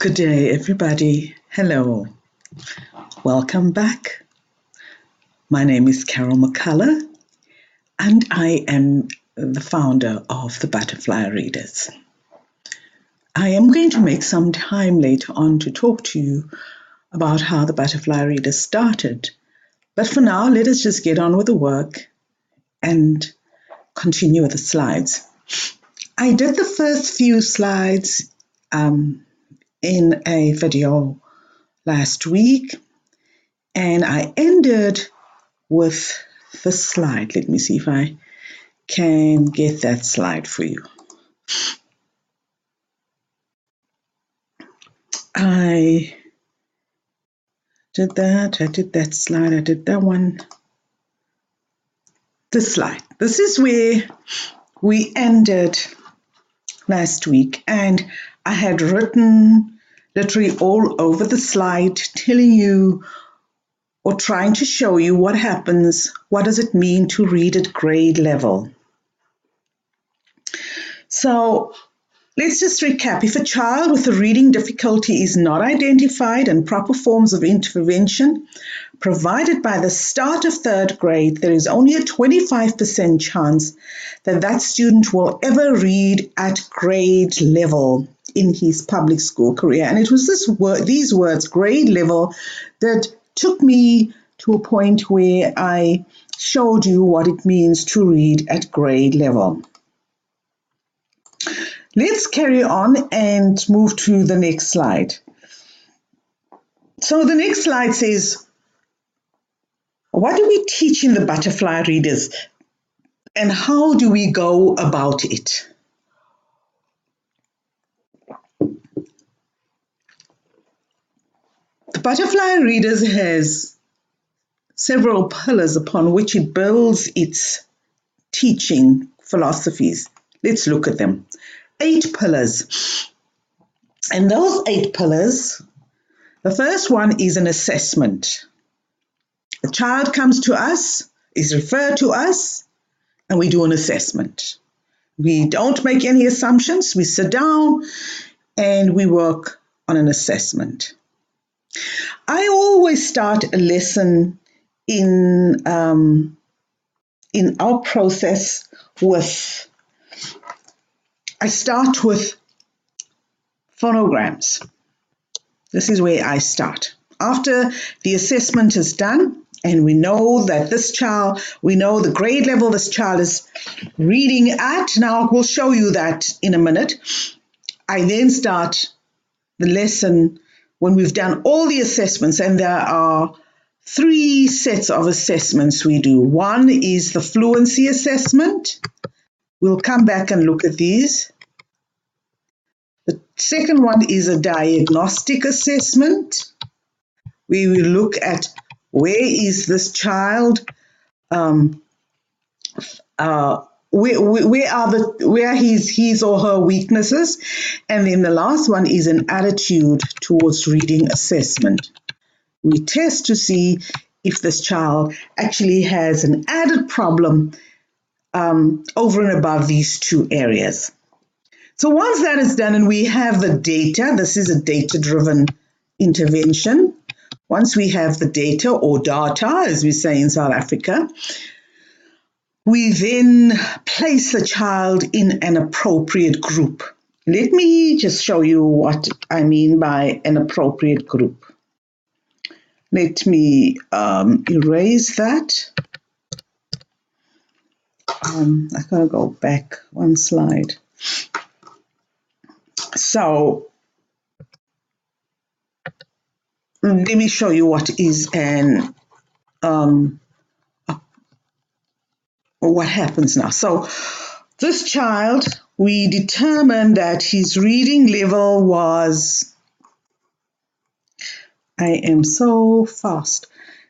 Good day, everybody. Hello. Welcome back. My name is Carol McCullough, and I am the founder of the Butterfly Readers. I am going to make some time later on to talk to you about how the Butterfly Readers started. But for now, let us just get on with the work and continue with the slides. I did the first few slides in a video last week, and I ended with this slide. Let me see if I can get that slide for you. I did that slide, I did that one. This slide. This is where we ended last week, and I had written literally all over the slide telling you or trying to show you what happens, what does it mean to read at grade level. So let's just recap. If a child with a reading difficulty is not identified and proper forms of intervention provided by the start of third grade, there is only a 25% chance that that student will ever read at grade level in his public school career. And it was these words, grade level, that took me to a point where I showed you what it means to read at grade level. Let's carry on and move to the next slide. So the next slide says, what do we teach in the Butterfly Readers and how do we go about it? The Butterfly Readers has several pillars upon which it builds its teaching philosophies. Let's look at them. 8 pillars. And those 8 pillars, the first one is an assessment. A child comes to us, is referred to us, and we do an assessment. We don't make any assumptions. We sit down and we work on an assessment. I always start a lesson in our process with, I start with phonograms. This is where I start. After the assessment is done, and we know that this child, we know the grade level this child is reading at. Now, we'll show you that in a minute. I then start the lesson when we've done all the assessments, and there are 3 sets of assessments we do. One is the fluency assessment. We'll come back and look at these. The second one is a diagnostic assessment. We will look at where is this child, where are his or her weaknesses, and then the last one is an attitude towards reading assessment. We test to see if this child actually has an added problem over and above these 2 areas. So once that is done and we have the data, this is a data-driven intervention. Once we have the data, or data as we say in South Africa, we then place the child in an appropriate group. Let me just show you what I mean by an appropriate group. Let me erase that. I gotta go back one slide. So let me show you what is what happens now. So this child, we determined that his reading level was, I am so fast.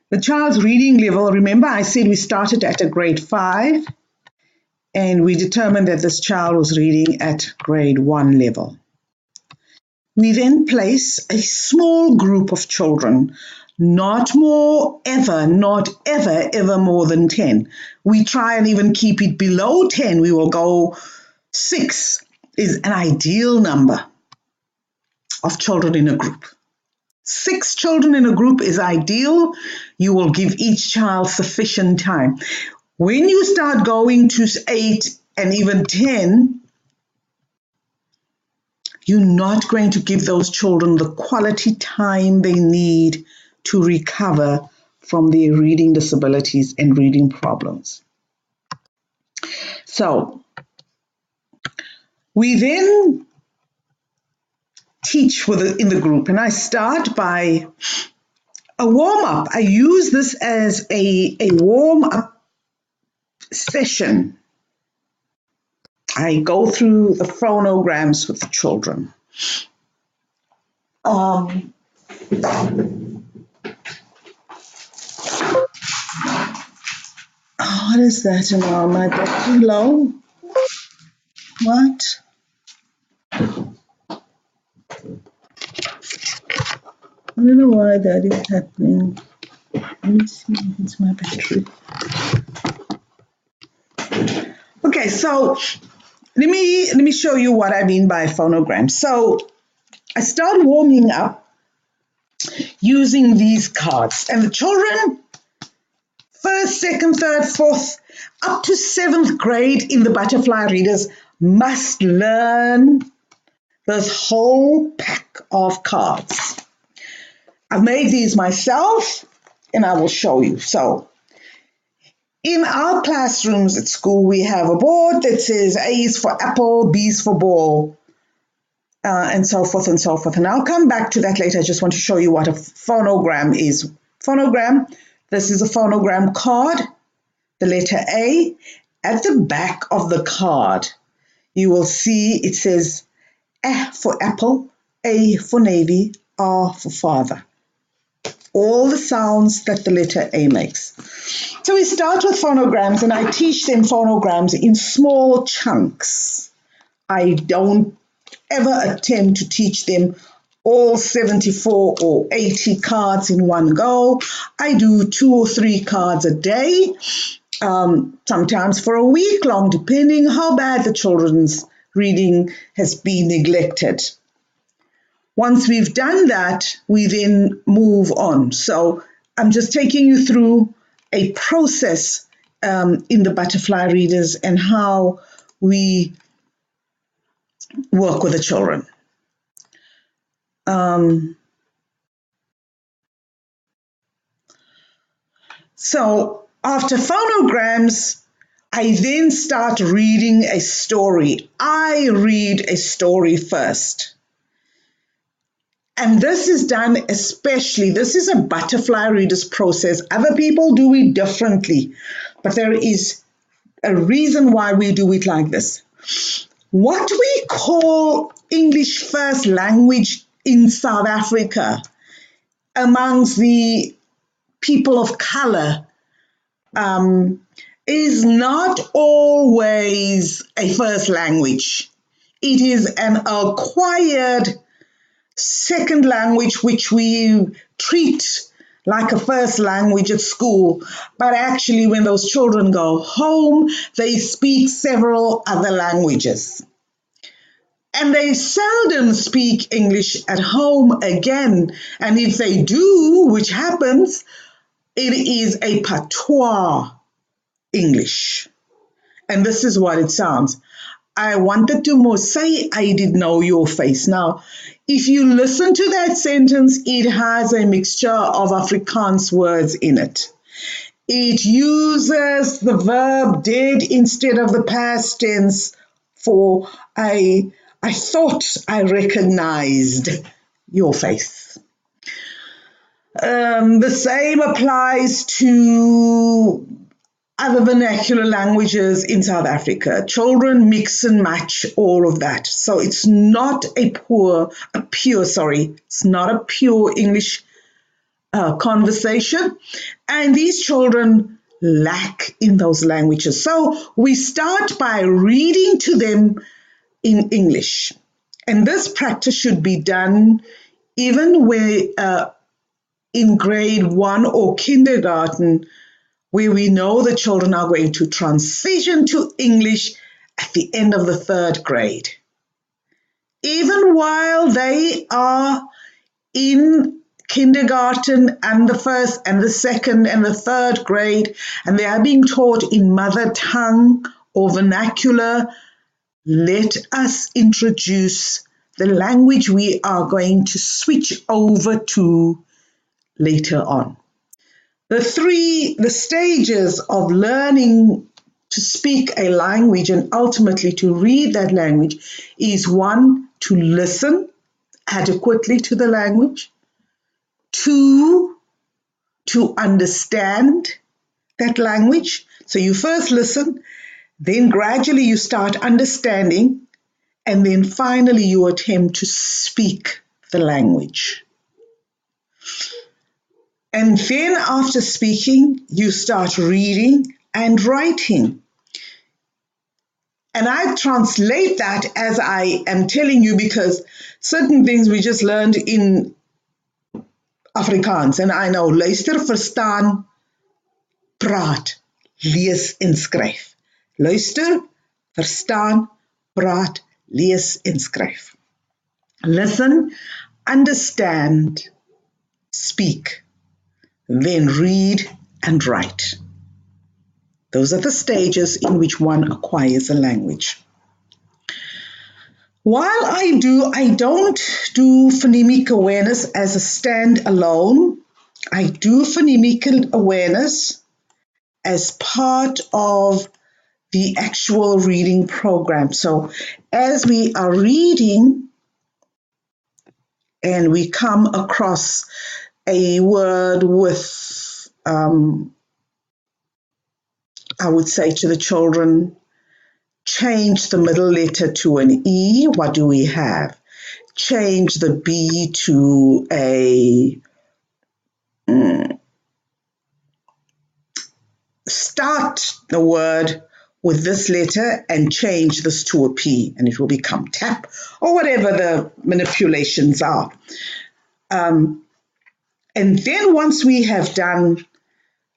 The child's reading level, remember I said we started at a grade 5, and we determined that this child was reading at grade 1 level. We then place a small group of children, not ever more than 10. We try and even keep it below 10. We will go 6 is an ideal number. of children in a group. 6 children in a group is ideal. You will give each child sufficient time. When you start going to 8 and even 10, you're not going to give those children the quality time they need to recover from their reading disabilities and reading problems. So we then teach in the group, and I start by a warm-up. I use this as a warm-up session. I go through the phonograms with the children. What is that? Am I battery low? What? I don't know why that is happening. Let me see if it's my battery. Okay, so let me show you what I mean by phonogram. So I start warming up using these cards, and the children, 1st, 2nd, 3rd, 4th, up to 7th grade in the Butterfly Readers must learn this whole pack of cards. I've made these myself, and I will show you. So in our classrooms at school, we have a board that says A is for apple, B is for ball, and so forth and so forth. And I'll come back to that later. I just want to show you what a phonogram is. Phonogram, this is a phonogram card, the letter A. At the back of the card, you will see it says A for apple, A for navy, R for father. All the sounds that the letter A makes. So we start with phonograms, and I teach them phonograms in small chunks. I don't ever attempt to teach them all 74 or 80 cards in one go. I do 2 or 3 cards a day, sometimes for a week long, depending how bad the children's reading has been neglected. Once we've done that, we then move on. So I'm just taking you through a process in the Butterfly Readers and how we work with the children. So after phonograms, I then start reading a story. I read a story first. And this is done especially, this is a Butterfly Readers process. Other people do it differently, but there is a reason why we do it like this. What we call English first language in South Africa amongst the people of color is not always a first language. It is an acquired second language which we treat like a first language at school, but actually when those children go home, they speak several other languages. And they seldom speak English at home again. And if they do, which happens, it is a patois English. And this is what it sounds. I wanted to say I did know your face. Now, if you listen to that sentence, it has a mixture of Afrikaans words in it. It uses the verb did instead of the past tense for I thought I recognized your face. The same applies to other vernacular languages in South Africa. Children mix and match all of that. So it's not it's not a pure English conversation. And these children lack in those languages. So we start by reading to them in English. And this practice should be done even where in grade 1 or kindergarten, where we know the children are going to transition to English at the end of the 3rd grade. even while they are in kindergarten and the first and the second and the third grade, and they are being taught in mother tongue or vernacular, let us introduce the language we are going to switch over to later on. The stages of learning to speak a language and ultimately to read that language is one, to listen adequately to the language, two, to understand that language. So you first listen, then gradually you start understanding, and then finally you attempt to speak the language. And then after speaking, you start reading and writing. And I translate that as I am telling you because certain things we just learned in Afrikaans. En I know, luister, verstaan, praat, lees en skryf. Luister, verstaan, praat, lees en skryf. Listen, understand, speak, then read and write. Those are the stages in which one acquires a language. While I don't do phonemic awareness as a standalone. I do phonemic awareness as part of the actual reading program. So as we are reading and we come across a word with, I would say to the children, change the middle letter to an E, what do we have? Change the B to a, start the word with this letter and change this to a P and it will become tap or whatever the manipulations are. And then once we have done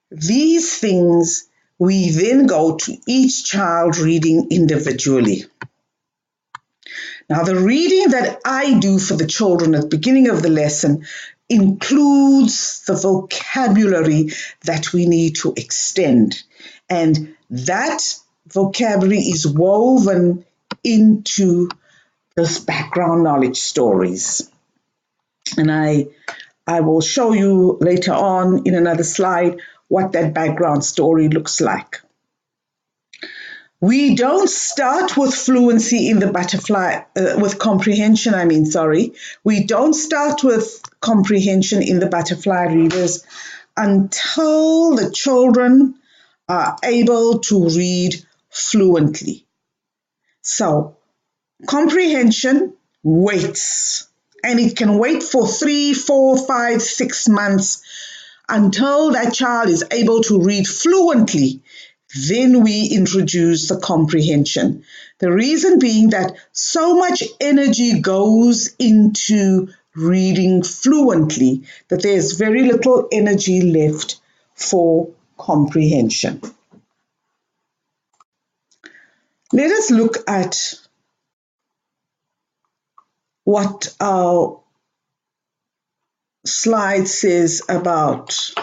these things, we then go to each child reading individually. Now, the reading that I do for the children at the beginning of the lesson includes the vocabulary that we need to extend. And that vocabulary is woven into this background knowledge stories. And I will show you later on in another slide what that background story looks like. We don't start with fluency in the butterfly, with comprehension, We don't start with comprehension in the butterfly readers until the children are able to read fluently. So, comprehension waits, and it can wait for 3, 4, 5, 6 months until that child is able to read fluently. Then we introduce the comprehension. The reason being that so much energy goes into reading fluently that there's very little energy left for comprehension. Let us look at what our slide says about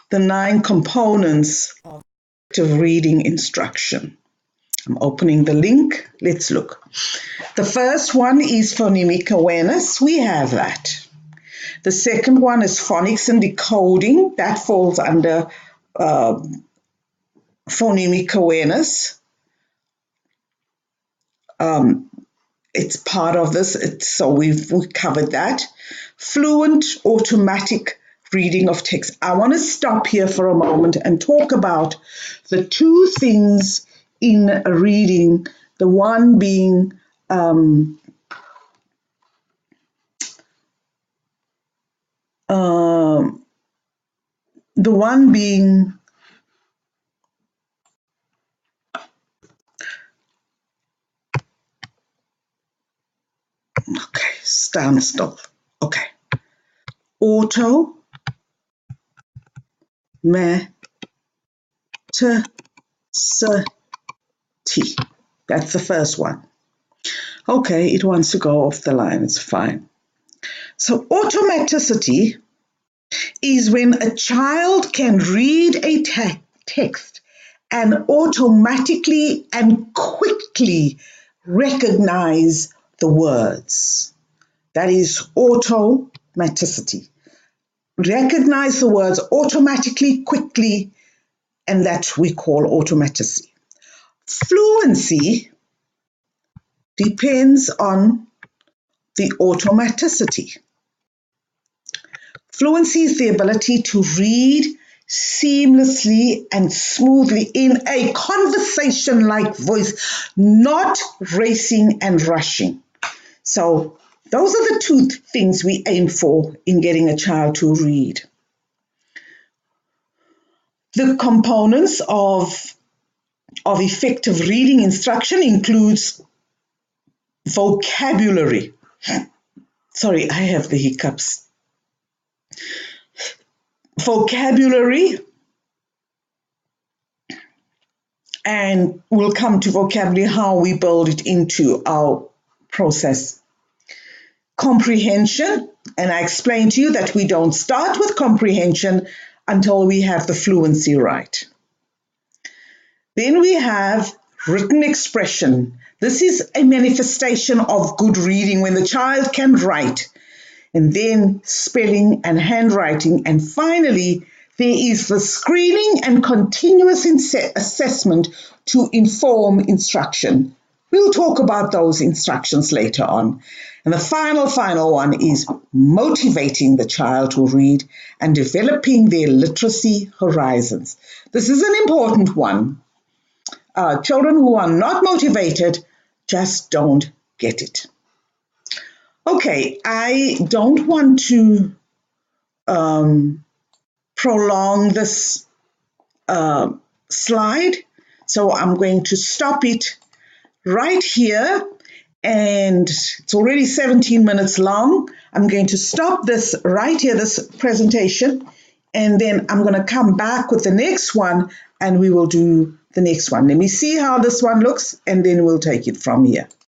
the 9 components of reading instruction. I'm opening the link. Let's look. The first one is phonemic awareness. We have that. The second one is phonics and decoding. That falls under phonemic awareness. It's part of this. So we've covered that. Fluent automatic reading of text. I want to stop here for a moment and talk about the 2 things in reading. The one being okay, stand still. Okay. Automatic That's the first one. Okay, it wants to go off the line. It's fine. So automaticity is when a child can read a text and automatically and quickly recognize the words. That is automaticity. Recognize the words automatically, quickly, and that we call automaticity. Fluency depends on the automaticity. Fluency is the ability to read seamlessly and smoothly in a conversation-like voice, not racing and rushing. So those are the two things we aim for in getting a child to read. The components of effective reading instruction includes vocabulary. Sorry, I have the hiccups. Vocabulary, and we'll come to vocabulary, how we build it into our process. Comprehension, and I explained to you that we don't start with comprehension until we have the fluency right. Then we have written expression. This is a manifestation of good reading when the child can write, and then spelling and handwriting. And finally, there is the screening and continuous assessment to inform instruction. We'll talk about those instructions later on. And the final one is motivating the child to read and developing their literacy horizons. This is an important one. Children who are not motivated just don't get it. Okay, I don't want to prolong this slide, so I'm going to stop it right here, and it's already 17 minutes long. I'm going to stop this right here, this presentation, and then I'm going to come back with the next one, and we will do the next one. Let me see how this one looks, and then we'll take it from here.